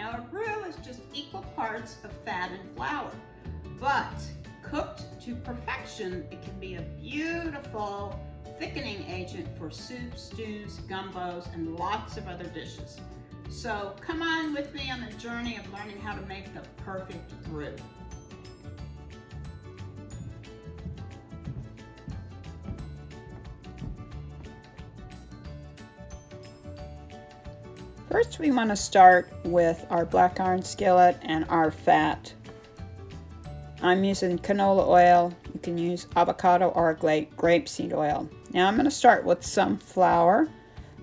Now a roux is just equal parts of fat and flour, but cooked to perfection, it can be a beautiful thickening agent for soups, stews, gumbos, and lots of other dishes. So come on with me on the journey of learning how to make the perfect roux. First, we want to start with our black iron skillet and our fat. I'm using canola oil. You can use avocado or grapeseed oil. Now I'm going to start with some flour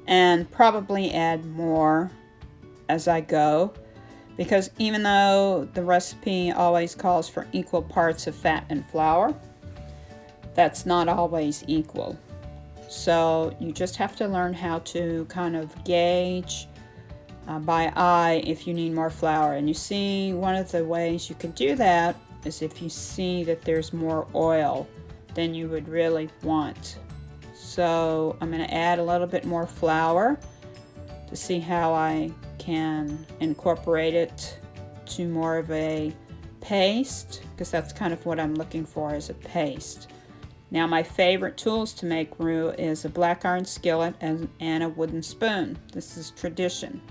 and probably add more as I go, because even though the recipe always calls for equal parts of fat and flour, that's not always equal. So you just have to learn how to kind of gauge by eye if you need more flour. And you see, one of the ways you can do that is if you see that there's more oil than you would really want. So I'm going to add a little bit more flour to see how I can incorporate it to more of a paste, because that's kind of what I'm looking for, is a paste. Now my favorite tools to make roux is a black iron skillet and a wooden spoon. This is tradition.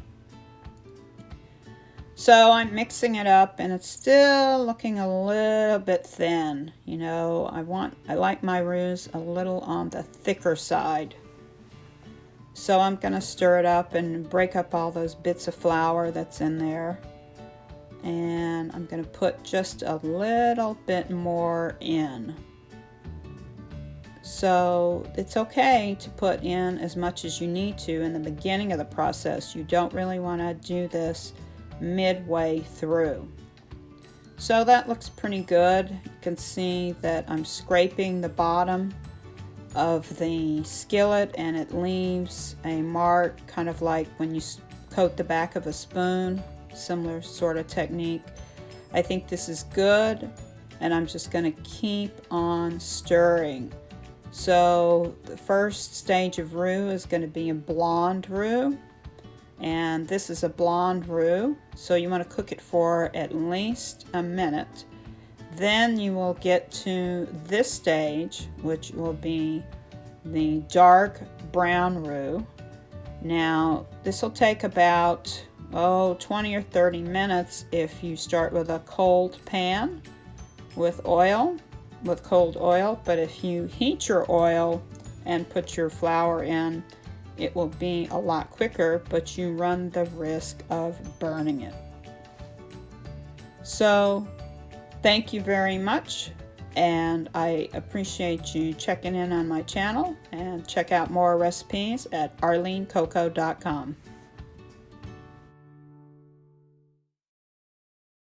So I'm mixing it up and it's still looking a little bit thin. You know, I like my roux a little on the thicker side. So I'm going to stir it up and break up all those bits of flour that's in there. And I'm going to put just a little bit more in. So it's okay to put in as much as you need to in the beginning of the process. You don't really want to do this midway through. So that looks pretty good. You can see that I'm scraping the bottom of the skillet and it leaves a mark, kind of like when you coat the back of a spoon, similar sort of technique. I think this is good, and I'm just going to keep on stirring. So the first stage of roux is going to be a blonde roux, and this is a blonde roux, so you want to cook it for at least a minute. Then you will get to this stage, which will be the dark brown roux. Now this will take about 20 or 30 minutes if you start with a cold pan with cold oil, but if you heat your oil and put your flour in, it will be a lot quicker, but you run the risk of burning it. So thank you very much, and I appreciate you checking in on my channel, and check out more recipes at arlenecoco.com.